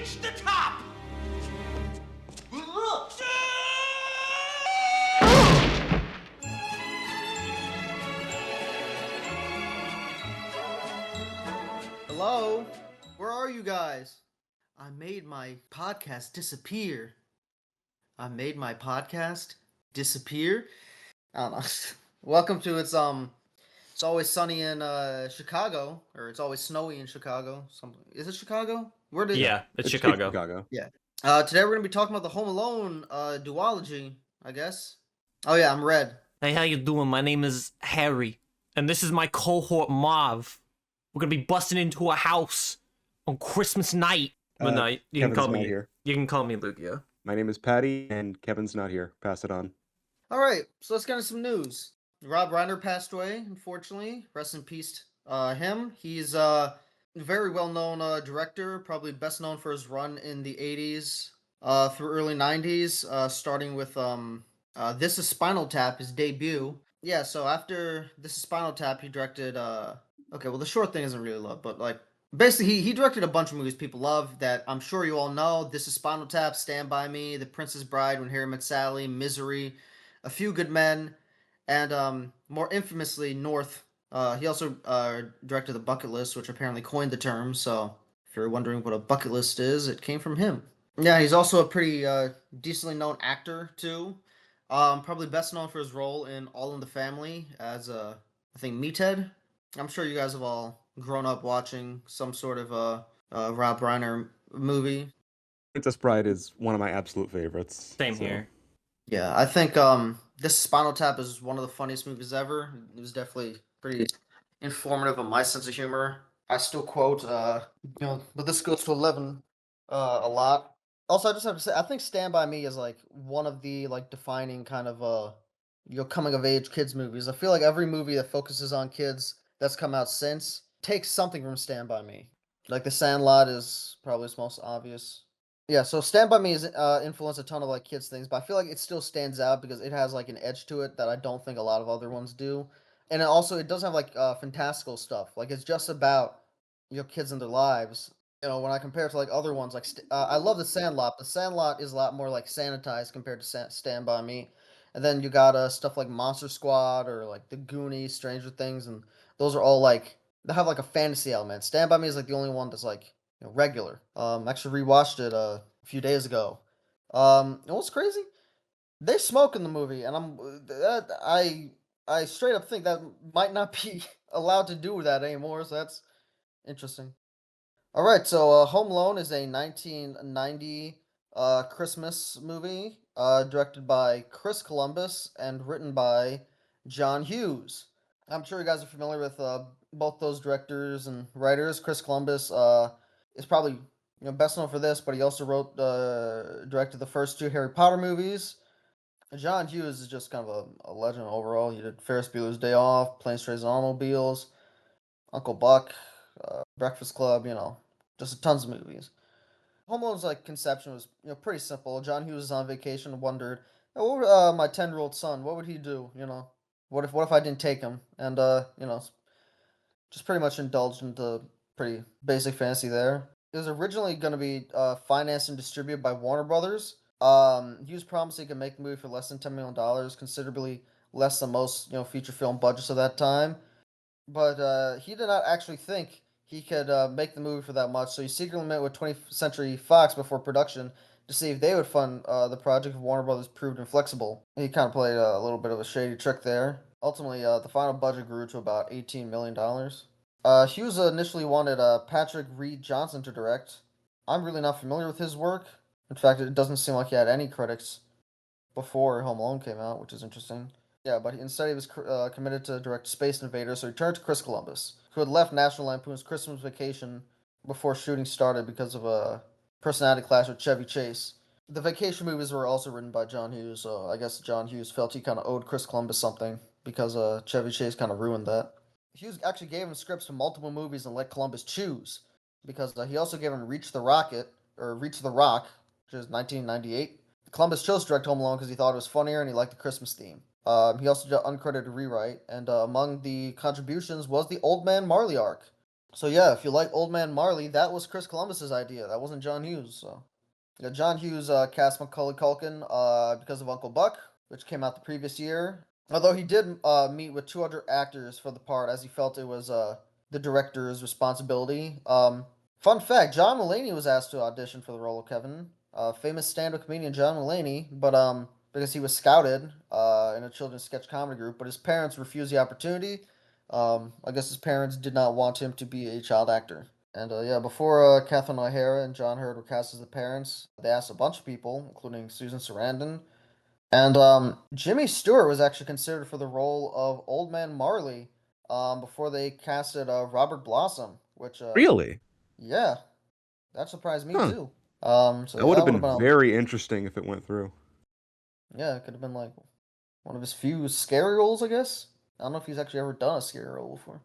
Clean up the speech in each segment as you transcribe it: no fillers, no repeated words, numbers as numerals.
reached the top! Hello? Where are you guys? I made my podcast disappear. I made my podcast disappear? I don't know. Welcome to It's Always Sunny in Chicago, or It's Always Snowy in Chicago. Something. Is it Chicago? Where did Yeah, it's It's Chicago. Chicago. Yeah. Today we're gonna be talking about the Home Alone duology, I guess. Oh yeah, I'm Red. Hey, how you doing? My name is Harry, and this is my cohort Marv. We're gonna be busting into a house on Christmas night. But no, you can Kevin's call not me. here. You can call me Luke. Yeah. My name is Patty, and Kevin's not here. Pass it on. Alright, so let's get into some news. Rob Reiner passed away, unfortunately. Rest in peace him. He's a very well-known director, probably best known for his run in the 80s through early 90s, starting with This Is Spinal Tap, his debut. Yeah, so after This Is Spinal Tap, he directed okay, well the short thing isn't really loved, but like basically he directed a bunch of movies people love that I'm sure you all know. This Is Spinal Tap, Stand By Me, The Princess Bride, When Harry Met Sally, Misery, A Few Good Men, and more infamously North. He also directed The Bucket List, which apparently coined the term, so if you're wondering what a bucket list is, it came from him. Yeah, he's also a pretty decently known actor too. Probably best known for his role in All in the Family as I think Meathead. I'm sure you guys have all grown up watching some sort of Rob Reiner movie. Princess Bride is one of my absolute favorites. Same so- here. Yeah, I think this Spinal Tap is one of the funniest movies ever. It was definitely pretty informative of my sense of humor. I still quote but this goes to 11 a lot. Also, I just have to say I think Stand By Me is like one of the like defining kind of coming of age kids movies. I feel like every movie that focuses on kids that's come out since takes something from Stand By Me. Like The Sandlot is probably its most obvious. Yeah, so Stand By Me has influenced a ton of like kids things, but I feel like it still stands out because it has like an edge to it that I don't think a lot of other ones do. And it does have like fantastical stuff. Like it's just about kids and their lives. When I compare it to like other ones, like I love The Sandlot. The Sandlot is a lot more like sanitized compared to Stand By Me. And then you got stuff like Monster Squad or like The Goonies, Stranger Things, and those are all like they have like a fantasy element. Stand By Me is like the only one that's like regular. Actually rewatched it a few days ago. And what's crazy? They smoke in the movie, and I straight up think that might not be allowed to do that anymore. So that's interesting. All right, so Home Alone is a 1990 Christmas movie, directed by Chris Columbus and written by John Hughes. I'm sure you guys are familiar with both those directors and writers. Chris Columbus is probably best known for this, but he also directed the first two Harry Potter movies. John Hughes is just kind of a legend overall. He did Ferris Bueller's Day Off, Planes, Trains, and Automobiles, Uncle Buck, Breakfast Club, just tons of movies. Home Alone's like conception was pretty simple. John Hughes was on vacation and wondered, "Oh, what would my 10-year-old son? What would he do? What if I didn't take him?" And just pretty much indulged into pretty basic fantasy there. It was originally going to be financed and distributed by Warner Brothers. Hughes promised he could make the movie for less than $10 million, considerably less than most feature film budgets of that time. But he did not actually think he could make the movie for that much, so he secretly met with 20th Century Fox before production to see if they would fund the project if Warner Brothers proved inflexible. He kind of played a little bit of a shady trick there. Ultimately, the final budget grew to about $18 million. Hughes initially wanted Patrick Reed Johnson to direct. I'm really not familiar with his work. In fact, it doesn't seem like he had any critics before Home Alone came out, which is interesting. Yeah, but instead he was committed to direct Space Invaders, so he turned to Chris Columbus, who had left National Lampoon's Christmas Vacation before shooting started because of a personality clash with Chevy Chase. The Vacation movies were also written by John Hughes, so I guess John Hughes felt he kind of owed Chris Columbus something because Chevy Chase kind of ruined that. Hughes actually gave him scripts for multiple movies and let Columbus choose, because he also gave him Reach the Rock, which is 1998. Columbus chose to direct Home Alone because he thought it was funnier and he liked the Christmas theme. He also did an uncredited rewrite, and among the contributions was the Old Man Marley arc. So yeah, if you like Old Man Marley, that was Chris Columbus's idea. That wasn't John Hughes. So yeah, John Hughes cast Macaulay Culkin because of Uncle Buck, which came out the previous year. Although he did meet with two other actors for the part, as he felt it was the director's responsibility. Fun fact: John Mulaney was asked to audition for the role of Kevin. Famous stand-up comedian John Mulaney, but because he was scouted in a children's sketch comedy group, but his parents refused the opportunity. I guess his parents did not want him to be a child actor. And yeah, before Catherine O'Hara and John Hurt were cast as the parents, they asked a bunch of people, including Susan Sarandon. And Jimmy Stewart was actually considered for the role of Old Man Marley before they casted Robert Blossom, which, Really? yeah, that surprised me Huh. too. So That yeah, would have that would been have been, very interesting if it went through. yeah, it could have been like one of his few scary roles, I guess. I don't know if he's actually ever done a scary role before.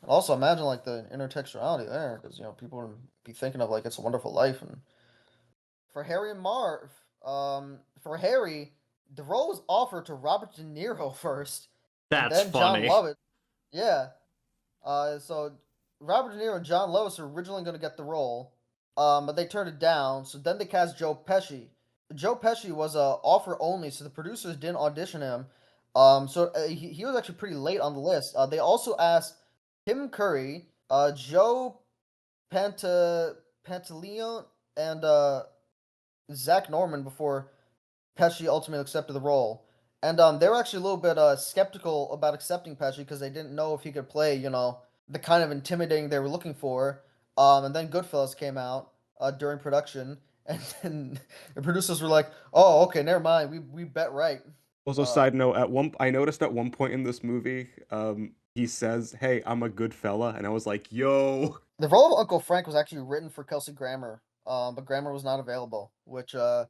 Also, imagine like the intertextuality there, because people would be thinking of like It's a Wonderful Life, and for Harry and Marv, for Harry, the role was offered to Robert De Niro first, and That's then John funny. Lovett. Yeah, so Robert De Niro and John Lovett were originally going to get the role, but they turned it down. So then they cast Joe Pesci. Joe Pesci was offer only, so the producers didn't audition him. He was actually pretty late on the list. They also asked Tim Curry, Joe Pantaleon, and Zach Norman before Pesci ultimately accepted the role. And they were actually a little bit skeptical about accepting Pesci because they didn't know if he could play, the kind of intimidating they were looking for. And then Goodfellas came out during production, and then the producers were like, "Oh, okay, never mind. We bet right." Also, Uh, side note, I noticed at one point in this movie, he says, "Hey, I'm a good fella," and I was like, "Yo." the role of Uncle Frank was actually written for Kelsey Grammer, but Grammer was not available. Which, yeah,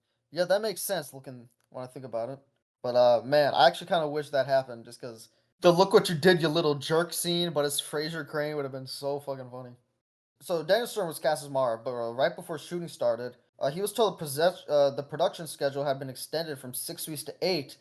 that makes sense looking when I think about it. But man, I actually kind of wish that happened just because the "look what you did, you little jerk" scene, but it's Fraser Crane would have been so fucking funny. So Daniel Stern was cast as Marv, but right before shooting started, he was told the production schedule had been extended from 6 weeks to 8,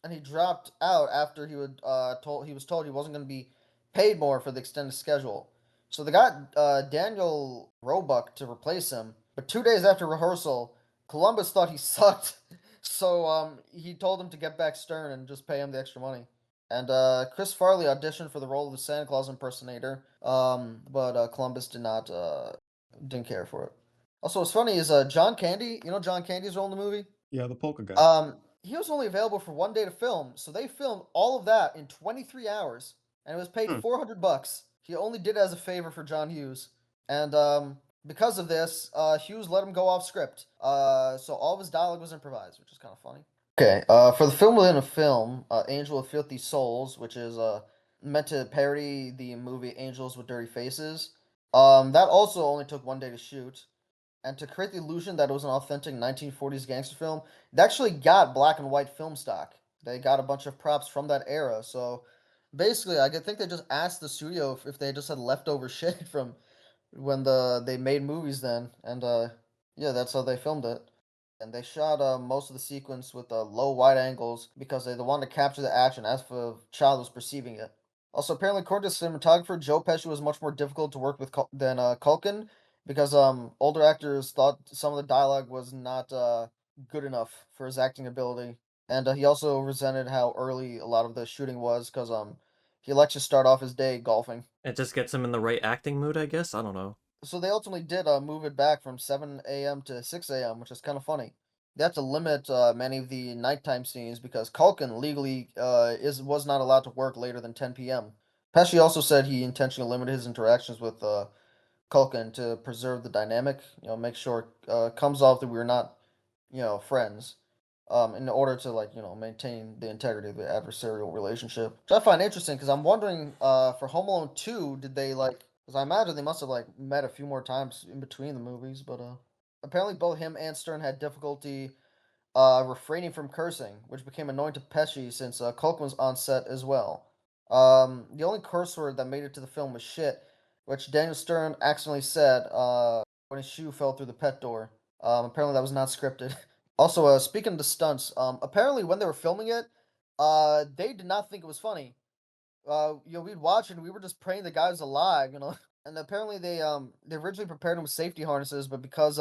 and he dropped out after he was told he wasn't going to be paid more for the extended schedule. So they got Daniel Roebuck to replace him, but 2 days after rehearsal, Columbus thought he sucked, so he told him to get back Stern and just pay him the extra money. And Chris Farley auditioned for the role of the Santa Claus impersonator, but Columbus didn't care for it. Also, what's funny is John Candy. You know John Candy's role in the movie. Yeah, the polka guy. He was only available for 1 day to film, so they filmed all of that in 23 hours, and it was paid Hmm. $400. He only did it as a favor for John Hughes, and because of this, Hughes let him go off script. So all of his dialogue was improvised, which is kind of funny. Okay, for the film within a film, Angel of Filthy Souls, which is meant to parody the movie Angels with Dirty Faces, that also only took 1 day to shoot. And to create the illusion that it was an authentic 1940s gangster film, they actually got black and white film stock. They got a bunch of props from that era. So basically, think they just asked the studio if they just had leftover shit from when they made movies then, and yeah, that's how they filmed it. And they shot most of the sequence with low wide angles because they wanted to capture the action as if a child was perceiving it. Also, apparently, according to cinematographer, Joe Pesci was much more difficult to work with than Culkin because older actors thought some of the dialogue was not good enough for his acting ability, and he also resented how early a lot of the shooting was because he likes to start off his day golfing. It just gets him in the right acting mood, I guess. I don't know. So they ultimately did move it back from 7 a.m. to 6 a.m., which is kind of funny. They had to limit many of the nighttime scenes because Culkin legally was not allowed to work later than 10 p.m. Pesci also said he intentionally limited his interactions with Culkin to preserve the dynamic, make sure it comes off that we're not, friends, in order to maintain the integrity of the adversarial relationship. Which I find interesting because I'm wondering, for Home Alone 2, did they because I imagine they must have met a few more times in between the movies, but apparently both him and Stern had difficulty refraining from cursing, which became annoying to Pesci since Culkin was on set as well. The only curse word that made it to the film was shit, which Daniel Stern accidentally said when his shoe fell through the pet door. Apparently that was not scripted. Also, speaking of the stunts, apparently when they were filming it, they did not think it was funny. We'd watch it and we were just praying the guy was alive. And apparently they originally prepared him with safety harnesses, but because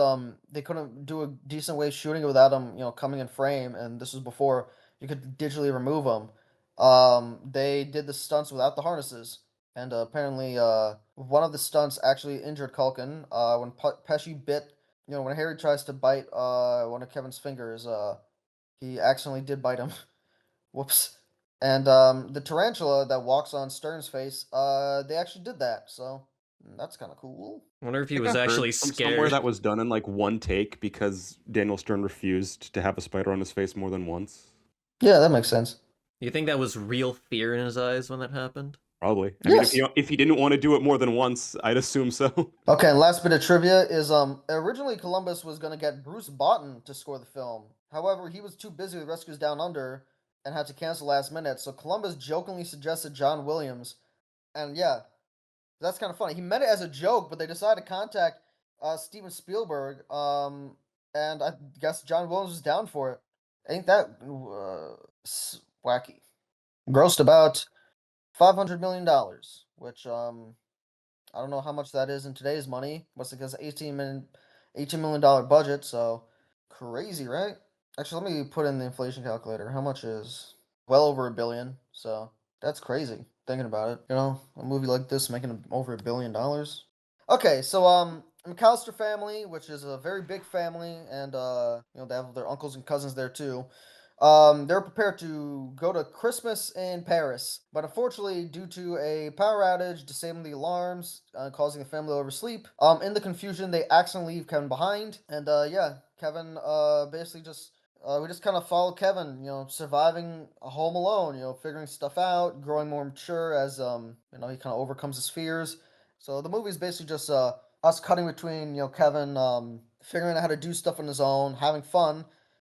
they couldn't do a decent way of shooting it without him, coming in frame, and this was before you could digitally remove him. They did the stunts without the harnesses, and apparently one of the stunts actually injured Culkin. When Pesci bit, when Harry tries to bite one of Kevin's fingers, he accidentally did bite him. Whoops. And the tarantula that walks on Stern's face, they actually did that, so that's kind of cool. I wonder if I he think was I heard actually from somewhere scared. that was done in like one take because Daniel Stern refused to have a spider on his face more than once. Yeah, that makes sense. You think that was real fear in his eyes when that happened? Probably. I mean, Yes. if he didn't want to do it more than once, I'd assume so. Okay, and last bit of trivia is originally Columbus was gonna get Bruce Boughton to score the film. However, he was too busy with Rescues Down Under and had to cancel last minute. So Columbus jokingly suggested John Williams, and yeah, that's kind of funny. He meant it as a joke, but they decided to contact Steven Spielberg, and I guess John Williams was down for it. Ain't that wacky? Grossed about $500 million, which I don't know how much that is in today's money. What's it? Because $18 million budget, so crazy, right? Actually, let me put in the inflation calculator. How much is well over $1 billion? So that's crazy thinking about it. A movie like this making over $1 billion. Okay, so McAllister family, which is a very big family, and they have their uncles and cousins there too. They're prepared to go to Christmas in Paris, but unfortunately, due to a power outage disabling the alarms, causing the family to oversleep, in the confusion, they accidentally leave Kevin behind, and yeah, Kevin basically just we just kind of follow Kevin, surviving a home alone, figuring stuff out, growing more mature as he kind of overcomes his fears. So the movie is basically just us cutting between Kevin figuring out how to do stuff on his own, having fun,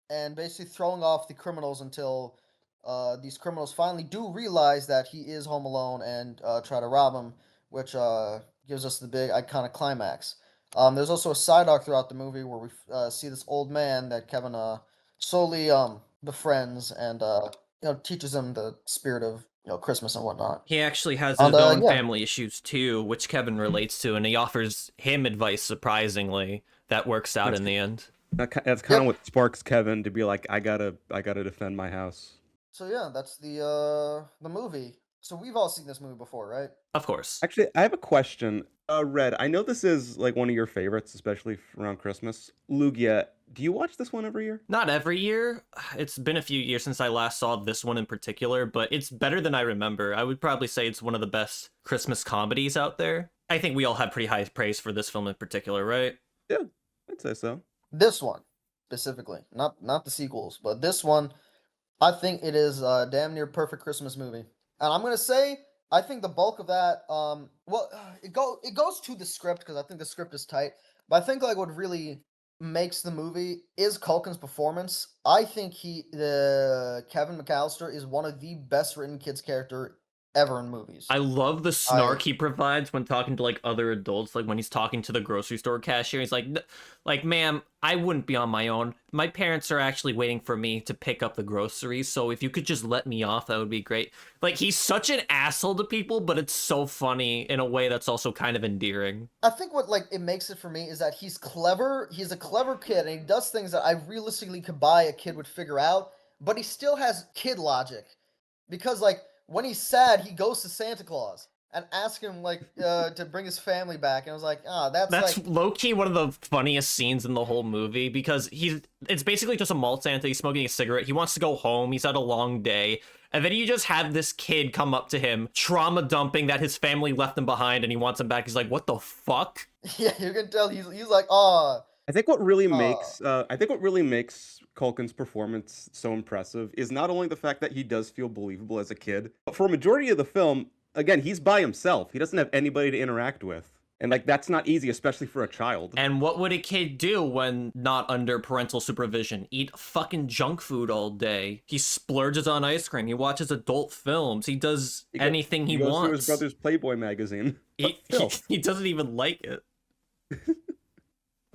and basically throwing off the criminals until these criminals finally do realize that he is home alone and try to rob him, which gives us the big iconic climax. There's also a side arc throughout the movie where we see this old man that Kevin slowly befriends and teaches him the spirit of Christmas and whatnot. He actually has And his own yeah, family issues too, which Kevin relates to, and he offers him advice surprisingly that works out That's in the end. that's kind of yep. what sparks Kevin to be like, I gotta defend my house. So yeah, that's the movie. So we've all seen this movie before, right? Of course. Actually, I have a question. Red, I know this is like one of your favorites, especially around Christmas. Lugia, do you watch this one every year? Not every year. It's been a few years since I last saw this one in particular, but it's better than I remember. I would probably say it's one of the best Christmas comedies out there. I think we all have pretty high praise for this film in particular, right? Yeah, I'd say so. This one specifically, not the sequels, but this one, I think it is a damn near perfect Christmas movie. And I'm gonna say, I think the bulk of that, well, it goes to the script because I think the script is tight. But I think like what really makes the movie is Culkin's performance. I think the Kevin McAllister is one of the best written kids character ever in movies. I love the I snark he provides when talking to like other adults, like when he's talking to the grocery store cashier. He's like, like, ma'am, I wouldn't be on my own. My parents are actually waiting for me to pick up the groceries, so if you could just let me off, that would be great. Like, he's such an asshole to people, but it's so funny in a way that's also kind of endearing. I think what like it makes it for me is that he's clever. He's a clever kid, and he does things that I realistically could buy a kid would figure out. But he still has kid logic, because like when he's sad, he goes to Santa Claus and asks him like to bring his family back, and I was like, ah, that's That's like low-key one of the funniest scenes in the whole movie because it's basically just a malt Santa. He's smoking a cigarette. He wants to go home. He's had a long day. And then you just have this kid come up to him, trauma dumping that his family left him behind and he wants him back. He's like, what the fuck? yeah, you can tell he's like, ah, I think what really makes Culkin's performance so impressive is not only the fact that he does feel believable as a kid, but for a majority of the film, again, he's by himself. He doesn't have anybody to interact with. And like that's not easy, especially for a child. And what would a kid do when not under parental supervision? Eat fucking junk food all day. He splurges on ice cream. He watches adult films. He does anything he goes through wants. his brother's Playboy magazine. He doesn't even like it.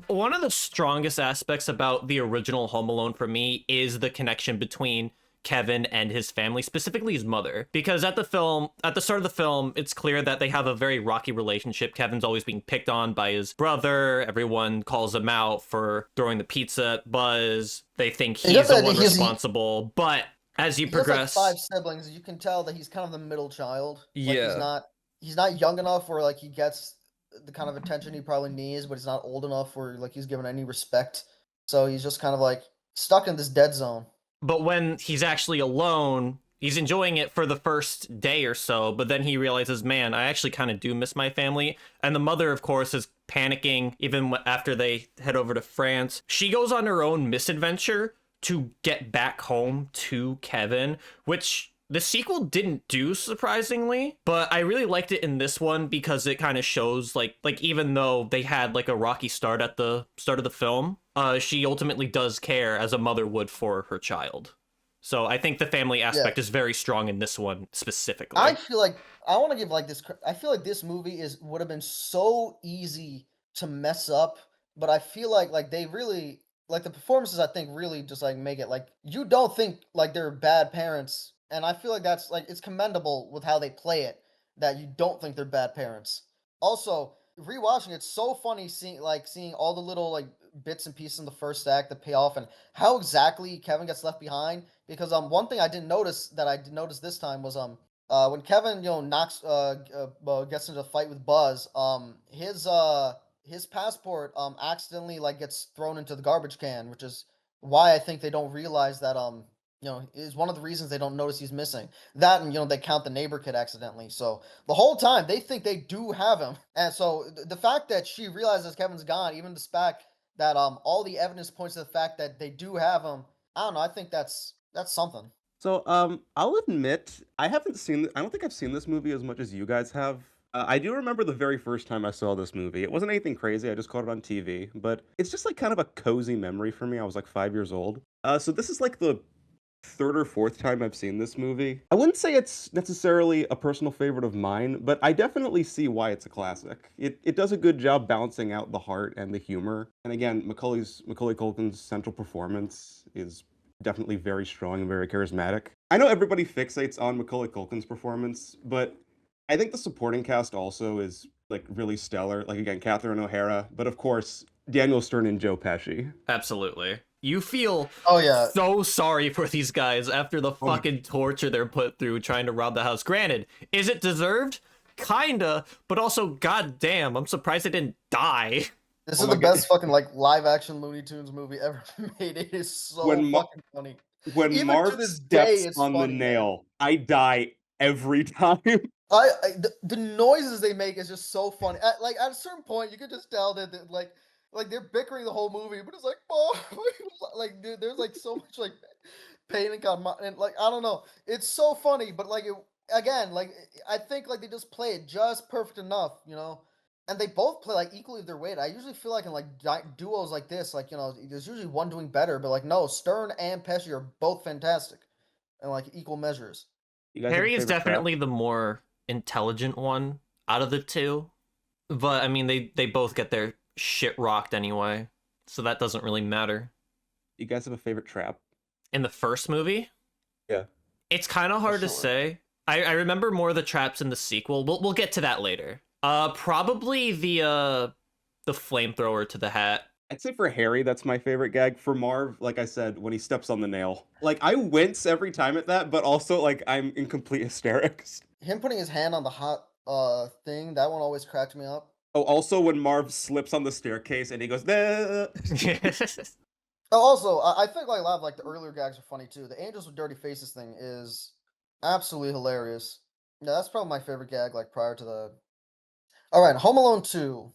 One of the strongest aspects about the original Home Alone for me is the connection between Kevin and his family, specifically his mother. Because at the start of the film, it's clear that they have a very rocky relationship. Kevin's always being picked on by his brother. Everyone calls him out for throwing the pizza at Buzz. They think he's the one responsible. But as you progress, he has like 5 siblings. You can tell that he's kind of the middle child. Like yeah. he's not young enough where like he gets the kind of attention he probably needs, but he's not old enough where like he's given any respect. So he's just kind of like stuck in this dead zone. But when he's actually alone, he's enjoying it for the first day or so, but then he realizes, man, I actually kind of do miss my family. And the mother, of course, is panicking even after they head over to France. She goes on her own misadventure to get back home to Kevin, which the sequel didn't do, surprisingly, but I really liked it in this one because it kind of shows like even though they had like a rocky start at the start of the film, she ultimately does care as a mother would for her child. So I think the family aspect is very strong in this one specifically. I feel like I want to give like this. I feel like this movie would have been so easy to mess up, but I feel like they really like the performances. I think really just like make it like you don't think like they're bad parents, and I feel like that's like it's commendable with how they play it that you don't think they're bad parents. Also, rewatching it's so funny seeing all the little like bits and pieces in the first act that pay off and how exactly Kevin gets left behind because one thing I didn't notice that I did notice this time was when Kevin knocks gets into a fight with Buzz his passport accidentally like gets thrown into the garbage can, which is why I think they don't realize that is one of the reasons they don't notice he's missing. That and they count the neighbor kid accidentally. So the whole time they think they do have him. And so the fact that she realizes Kevin's gone, even despite that all the evidence points to the fact that they do have him. I don't know, I think that's something. So, I'll admit I haven't seen. I don't think I've seen this movie as much as you guys have. I do remember the very first time I saw this movie. It wasn't anything crazy. I just caught it on TV, but it's just like kind of a cozy memory for me. I was like 5 years old. So this is like the third or fourth time I've seen this movie. I wouldn't say it's necessarily a personal favorite of mine, but I definitely see why it's a classic. It does a good job balancing out the heart and the humor. And again, Macaulay Culkin's central performance is definitely very strong and very charismatic. I know everybody fixates on Macaulay Culkin's performance, but I think the supporting cast also is like really stellar. Like again, Catherine O'Hara, but of course Daniel Stern and Joe Pesci. Absolutely. You feel yeah. so sorry for these guys after the fucking torture they're put through trying to rob the house. Granted, is it deserved? Kinda, but also, goddamn, I'm surprised they didn't die. This is the best fucking like live action Looney Tunes movie ever made. It is so fucking funny. When Even Marv to this day, steps it's on funny, the man. nail, I die every time. The noises they make is just so funny. Like at a certain point, you could just tell that like they're bickering the whole movie, but it's like, oh, like dude, there's like so much like pain and like I don't know, it's so funny, but like again, like I think like they just play it just perfect enough. And they both play like equally their weight. I usually feel like in like duos like this, like there's usually one doing better, but like no, Stern and Pesci are both fantastic, and like equal measures. You guys have a Harry is favorite definitely trap? the more intelligent one out of the two, but I mean they both get their shit rocked anyway, so that doesn't really matter. You guys have a favorite trap? In the first movie, Yeah. it's kind of For hard to sure. say. I remember more of the traps in the sequel. We'll get to that later. Probably the flamethrower to the hat. I'd say for Harry, that's my favorite gag. For Marv, like I said, when he steps on the nail. Like I wince every time at that, but also like I'm in complete hysterics. Him putting his hand on the hot thing, that one always cracked me up. Oh, also when Marv slips on the staircase and he goes, nah. Oh, also, I think like a lot of like the earlier gags are funny too. The Angels with Dirty Faces thing is absolutely hilarious. Yeah, that's probably my favorite gag, like prior to the. All right, Home Alone 2.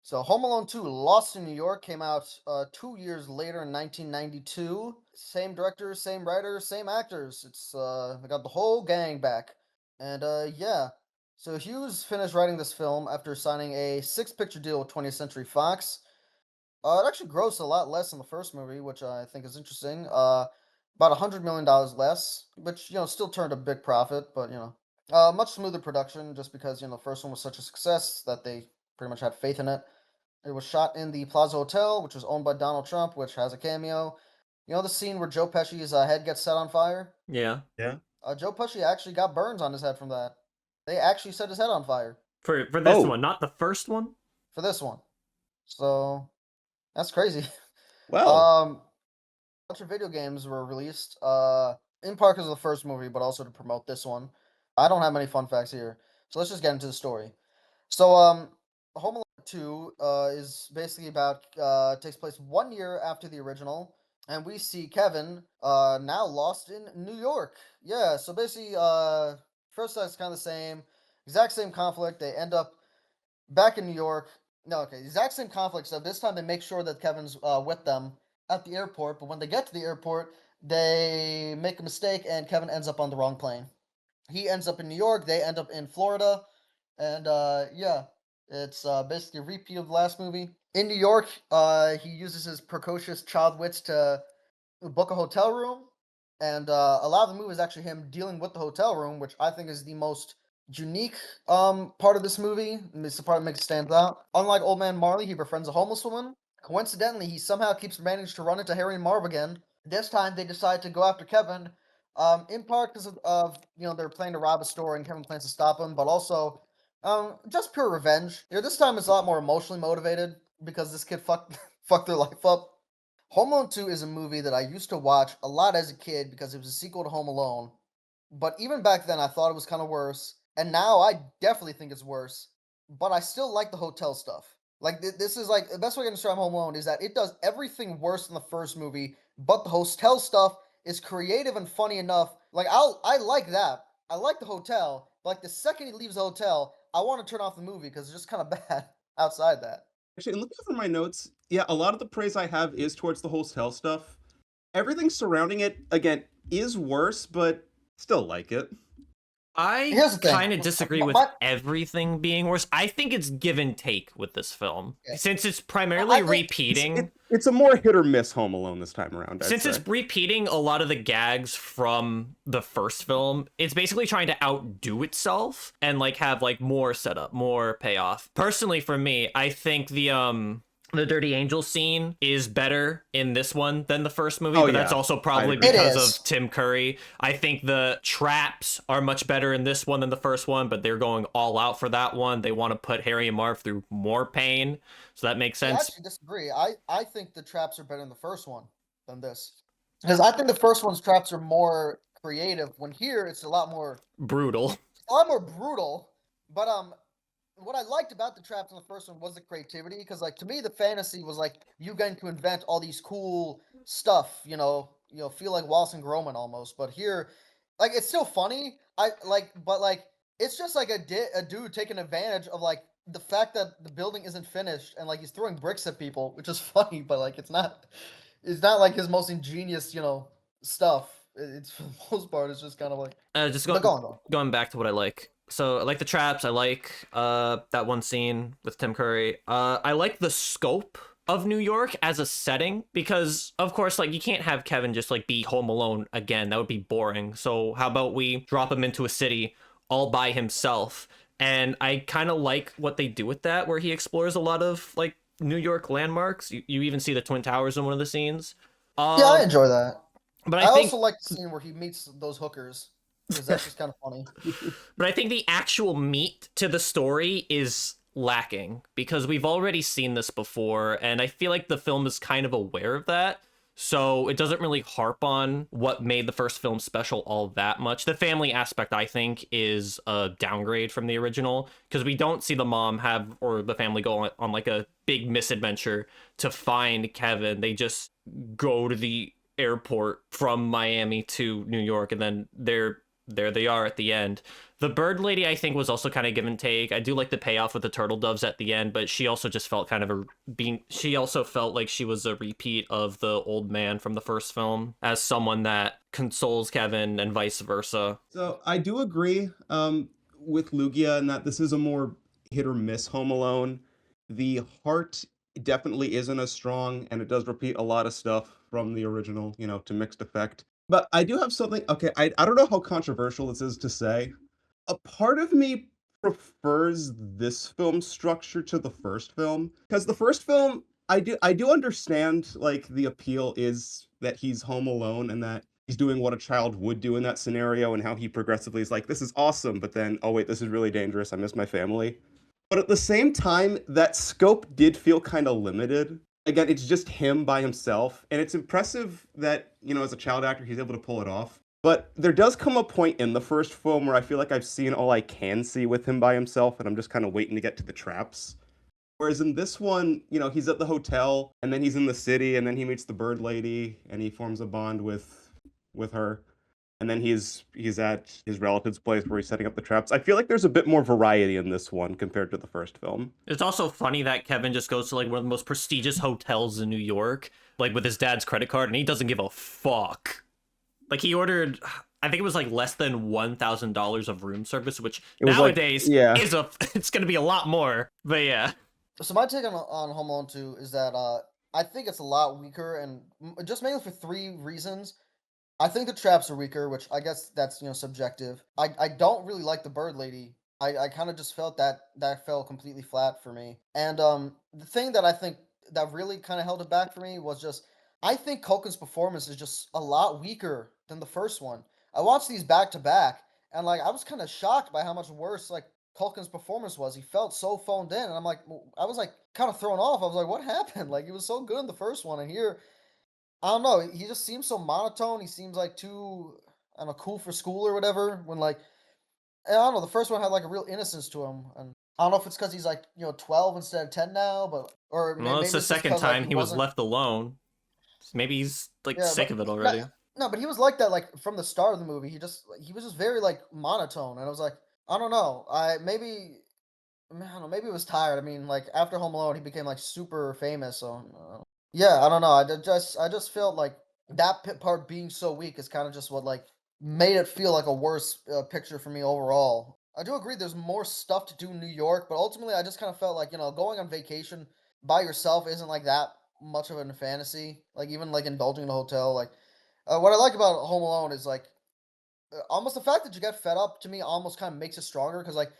So Home Alone 2 Lost in New York came out 2 years later in 1992. Same director, same writer, same actors. It's they got the whole gang back. And yeah. So Hughes finished writing this film after signing a 6-picture deal with 20th Century Fox. It actually grossed a lot less than the first movie, which I think is interesting. About $100 million less, which still turned a big profit, but much smoother production, just because the first one was such a success that they pretty much had faith in it. It was shot in the Plaza Hotel, which was owned by Donald Trump, which has a cameo. You know the scene where Joe Pesci's head gets set on fire? Yeah. Yeah. Joe Pesci actually got burns on his head from that. They actually set his head on fire For this Oh, one, not the first one. for this one. So that's crazy. well. A bunch of video games were released. In part because of the first movie, but also to promote this one. I don't have many fun facts here, so let's just get into the story. So, Home Alone 2 is basically about takes place 1 year after the original, and we see Kevin now lost in New York. Yeah, so basically, first that's kind of the same, exact same conflict. They end up back in New York. No, okay, exact same conflict. So this time they make sure that Kevin's with them at the airport, but when they get to the airport, they make a mistake, and Kevin ends up on the wrong plane. He ends up in New York. They end up in Florida, and yeah, it's basically a repeat of the last movie. In New York, he uses his precocious child wits to book a hotel room, and a lot of the movie is actually him dealing with the hotel room, which I think is the most unique part of this movie. And it's the part that makes it stand out. Unlike Old Man Marley, he befriends a homeless woman. Coincidentally, he somehow keeps managed to run into Harry and Marv again. This time, they decide to go after Kevin, in part because of they're planning to rob a store and Kevin plans to stop him, but also just pure revenge. This time it's a lot more emotionally motivated because this kid fucked fucked their life up. Home Alone 2 is a movie that I used to watch a lot as a kid because it was a sequel to Home Alone. But even back then, I thought it was kind of worse. And now I definitely think it's worse. But I still like the hotel stuff. Like, this is like the best way I can describe Home Alone is that it does everything worse than the first movie, but the hotel stuff is creative and funny enough. Like, I like that. I like the hotel. But like, the second he leaves the hotel, I want to turn off the movie because it's just kind of bad outside that. Actually, and looking over my notes, yeah, a lot of the praise I have is towards the hotel stuff. Everything surrounding it, again, is worse, but still like it. I Here's the thing. kind of disagree with everything being worse. I think it's give and take with this film. Yeah. Since it's I primarily think repeating. It's a more hit or miss Home Alone this time around, I'd Since say. it's repeating a lot of the gags from the first film, it's basically trying to outdo itself and like have like more setup, more payoff. Personally, for me, I think the Dirty Angel scene is better in this one than the first movie, Oh, but that's yeah. also I probably agree. because It is. of Tim Curry. I think the traps are much better in this one than the first one, but they're going all out for that one. They want to put Harry and Marv through more pain, so that makes I sense. actually disagree. I think the traps are better in the first one than this. Because I think the first one's traps are more creative. When here Brutal. it's a lot more brutal. But what I liked about the traps in the first one was the creativity. Because like to me, the fantasy was like you getting to invent all these cool stuff. Feel like Wallace and Gromit almost. But here, like it's still funny. But like it's just like a dude taking advantage of like the fact that the building isn't finished and like he's throwing bricks at people, which is funny. But like it's not like his most ingenious stuff. It's for the most part, it's just kind of like. Just But go on though. going back to what I like. So I like the traps. I like that one scene with Tim Curry. I like the scope of New York as a setting because of course like you can't have Kevin just like be home alone again. That would be boring. So how about we drop him into a city all by himself? And I kind of like what they do with that where he explores a lot of like New York landmarks. You even see the Twin Towers in one of the scenes. Yeah, I Um enjoy that. but I I also think like the scene where he meets those hookers because that's just kind of funny. But I think the actual meat to the story is lacking because we've already seen this before, and I feel like the film is kind of aware of that. So it doesn't really harp on what made the first film special all that much. The family aspect, I think, is a downgrade from the original because we don't see the mom have or the family go on like a big misadventure to find Kevin. They just go to the airport from Miami to New York, and then there they are at the end. The bird lady, I think, was also kind of give and take. I do like the payoff with the turtle doves at the end, but she also just felt kind of she also felt like she was a repeat of the old man from the first film as someone that consoles Kevin and vice versa. So I do agree with Lugia in that this is a more hit or miss Home Alone. The heart definitely isn't as strong, and it does repeat a lot of stuff from the original, to mixed effect. But I do have something. Okay, I don't know how controversial this is to say. A part of me prefers this film structure to the first film because the first film I do understand, like, the appeal is that he's home alone and that he's doing what a child would do in that scenario and how he progressively is like, "This is awesome," but then, "Oh, wait, this is really dangerous. I miss my family." But at the same time, that scope did feel kinda limited. Again, it's just him by himself, and it's impressive that, as a child actor, he's able to pull it off. But there does come a point in the first film where I feel like I've seen all I can see with him by himself, and I'm just kinda waiting to get to the traps. Whereas in this one, he's at the hotel and then he's in the city and then he meets the bird lady and he forms a bond with her. And then he's at his relative's place where he's setting up the traps. I feel like there's a bit more variety in this one compared to the first film. It's also funny that Kevin just goes to like one of the most prestigious hotels in New York, like with his dad's credit card, and he doesn't give a fuck. Like he ordered, I think it was like less than $1,000 of room service, which It was like, nowadays yeah. is it's gonna be a lot more. But yeah. So my take on Home Alone 2 is that I think it's a lot weaker, and just mainly for three reasons. I think the traps are weaker, which I guess that's subjective. I don't really like the bird lady. I kind of just felt that that fell completely flat for me. And the thing that I think that really kind of held it back for me was just I think Culkin's performance is just a lot weaker than the first one. I watched these back to back, and like I was kind of shocked by how much worse like Culkin's performance was. He felt so phoned in, and I'm like, I was like kind of thrown off. I was like, what happened? Like he was so good in the first one, and here I don't know. He just seems so monotone. He seems like too, I don't know, cool for school or whatever. When like, I don't know, the first one had like a real innocence to him, and I don't know if it's because he's like 12 instead of 10 now, but or Well, it's maybe the it's just second because like time he he was wasn't. left alone. Maybe he's like Yeah, sick but of it no, already. no, but he was like that like from the start of the movie. He was just very like monotone, and I was like, I don't know. I don't know, maybe he was tired. I mean, like after Home Alone, he became like super famous. So yeah, I don't know. I just felt like that part being so weak is kind of just what like made it feel like a worse picture for me overall. I do agree. There's more stuff to do in New York, but ultimately, I just kind of felt like going on vacation by yourself isn't like that much of a fantasy. Like even like indulging in a hotel. Like what I like about Home Alone is like almost the fact that you get fed up to me almost kind of makes it stronger because like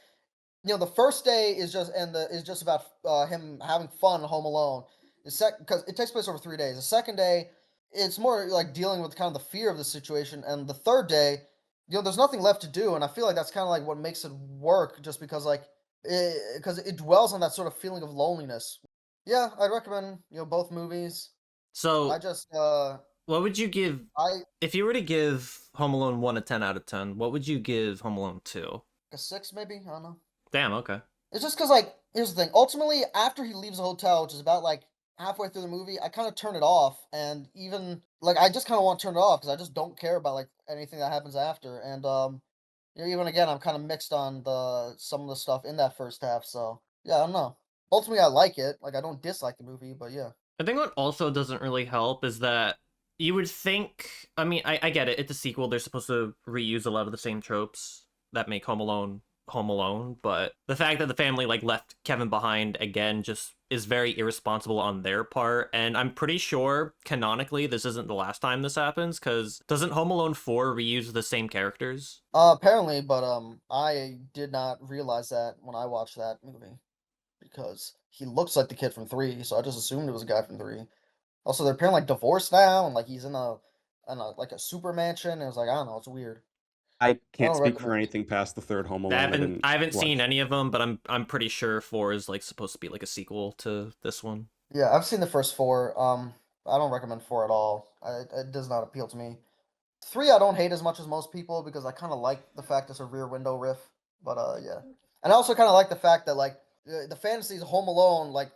the first day is just about him having fun home alone. The because it takes place over 3 days. The second day, it's more like dealing with kind of the fear of the situation, and the third day, there's nothing left to do, and I feel like that's kind of like what makes it work, just because like because it dwells on that sort of feeling of loneliness. Yeah, I'd recommend both movies. I So, just what would you give I if you were to give Home Alone 1 a 10 out of 10? What would you give Home Alone 2? a six maybe, I don't know. Damn, okay. It's just because, like, here's the thing. Ultimately, after he leaves the hotel, which is about like halfway through the movie, I kind of turn it off, and even like I just kind of want to turn it off because I just don't care about like anything that happens after. And even again, I'm kind of mixed on the some of the stuff in that first half. So yeah, I don't know. Ultimately, I like it. Like, I don't dislike the movie, but yeah. I think what also doesn't really help is that you would think. I mean, I get it. It's a sequel. They're supposed to reuse a lot of the same tropes that make Home Alone, but the fact that the family like left Kevin behind again just is very irresponsible on their part. And I'm pretty sure canonically this isn't the last time this happens because doesn't Home Alone 4 reuse the same characters? Apparently, but I did not realize that when I watched that movie because he looks like the kid from three, so I just assumed it was a guy from three. Also, they're apparently like divorced now, and like he's in a like a super mansion. And it's like I don't know, it's weird. I I can't don't speak for recommend. anything past the third Home I Alone. I haven't didn't I haven't seen watch. any of them, but I'm pretty sure 4 is like supposed to be like a sequel to this one. Yeah, I've seen the first four. I don't recommend four at all. It does not appeal to me. Three, I don't hate as much as most people because I kind of like the fact it's a Rear Window riff. But yeah, and I also kind of like the fact that like the fantasy is Home Alone, like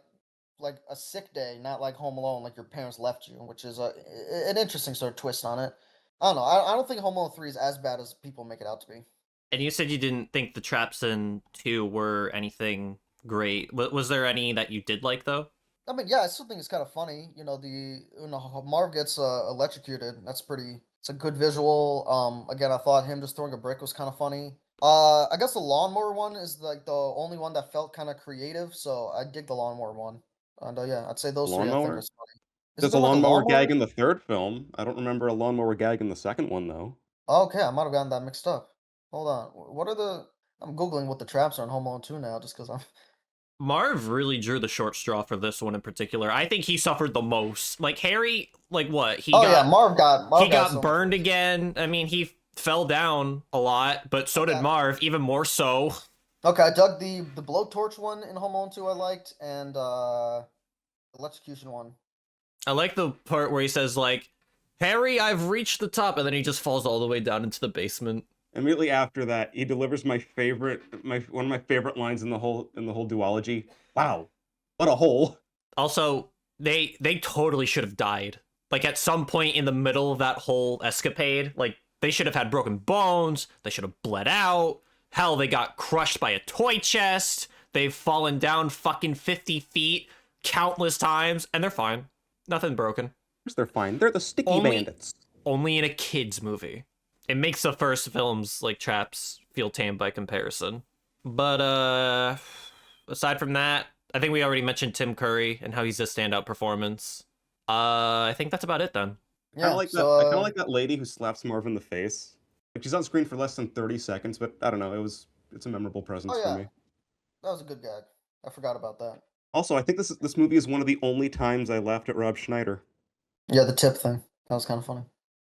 a sick day, not like Home Alone, like your parents left you, which is an interesting sort of twist on it. I don't know. I don't think Home Alone 3 is as bad as people make it out to be. And you said you didn't think the traps in 2 were anything great. Was there any that you did like though? I mean, yeah, I still think it's kind of funny. How Marv gets electrocuted. That's pretty. It's a good visual. Again, I thought him just throwing a brick was kind of funny. I guess the lawnmower one is like the only one that felt kind of creative. So I dig the lawnmower one. And yeah, I'd say those three I think are Lawnmower? funny. Is it There's the a one with the lawnmower gag lawnmower? in the third film. I don't remember a lawnmower gag in the second one though. Okay, I might have gotten that mixed up. Hold on. What are the? I'm googling what the traps are in Home Alone 2 now, just because I'm Marv really drew the short straw for this one in particular. I think he suffered the most. Like Harry, like what? Oh yeah, Marv got so much burned worse. again. I mean, he fell down a lot, but so did Okay. Marv, even more so. Okay, I dug the blowtorch one in Home Alone 2 I liked, and electrocution one. I like the part where he says like, "Harry, I've reached the top," and then he just falls all the way down into the basement. Immediately after that, he delivers one of my favorite lines in the whole duology. Wow, what a hole! Also, they totally should have died. Like at some point in the middle of that whole escapade, like they should have had broken bones, they should have bled out. Hell, they got crushed by a toy chest. They've fallen down fucking 50 feet countless times, and they're fine. Nothing broken. Of course they're fine. They're the sticky Only- bandits. Only in a kid's movie. It makes the first films like traps feel tame by comparison. But aside from that, I think we already mentioned Tim Curry and how he's a standout performance. I think that's about it then. Yeah, I kind of like that lady who slaps Marv in the face. Like, she's on screen for less than 30 seconds, but I don't know. It's a memorable presence for me. that was a good gag. I forgot about that. Also, I think this movie is one of the only times I laughed at Rob Schneider. Yeah, the tip thing. That was kind of funny.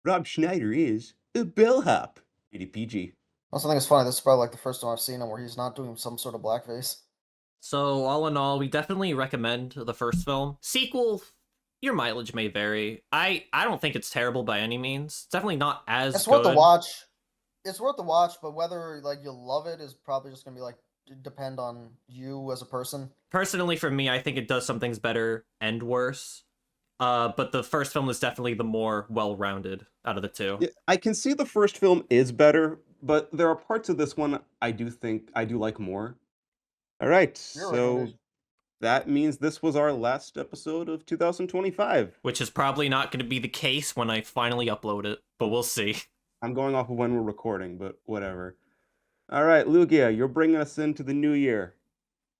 Rob Schneider is a bellhop. PG. I also think it's funny. This is probably like the first time I've seen him where he's not doing some sort of blackface. So all in all, we definitely recommend the first film. Sequel, your mileage may vary. I don't think it's terrible by any means. It's definitely not as It's good. worth the watch. It's worth the watch, but whether like you love it is probably just gonna be like depend on you as a person. Personally, for me, I think it does some things better and worse. But the first film is definitely the more well-rounded out of the two. Yeah, I can see the first film is better, but there are parts of this one I do like more. All right, so that means this was our last episode of 2025. Which is probably not going to be the case when I finally upload it, but we'll see. I'm going off of when we're recording, but whatever. All right, Lugia, you're bringing us into the new year.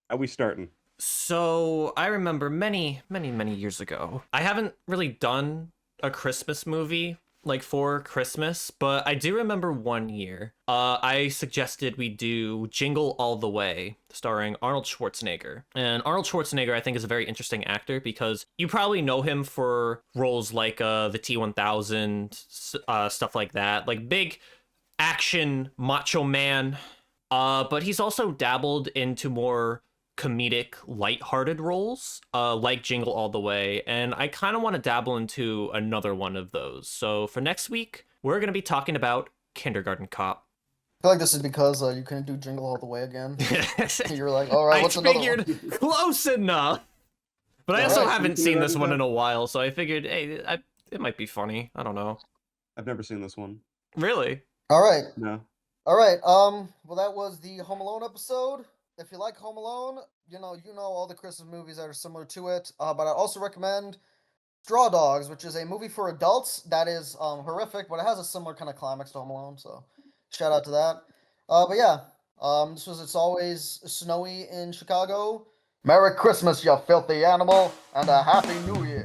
How we starting? So, I remember many years ago. I haven't really done a Christmas movie like for Christmas, but I do remember one year. I suggested we do Jingle All the Way, starring Arnold Schwarzenegger. And Arnold Schwarzenegger, I think, is a very interesting actor because you probably know him for roles like the T-1000, stuff like that, like big action macho man. But he's also dabbled into more comedic, lighthearted roles, like Jingle All the Way, and I kind of want to dabble into another one of those. So for next week, we're going to be talking about Kindergarten Cop. I feel like this is because you couldn't do Jingle All the Way again. You're like, all right, what's I another one? figured close enough. But I also haven't seen this one in a while, so I figured, hey, it might be funny. I don't know. I've never seen this one. Really? All right. No. All right. Well, that was the Home Alone episode. If you like Home Alone, you know all the Christmas movies that are similar to it. But I also recommend Straw Dogs, which is a movie for adults that is horrific, but it has a similar kind of climax to Home Alone. So shout out to that. But yeah, It's Always Snowy in Chicago. Merry Christmas, you filthy animal, and a Happy New Year.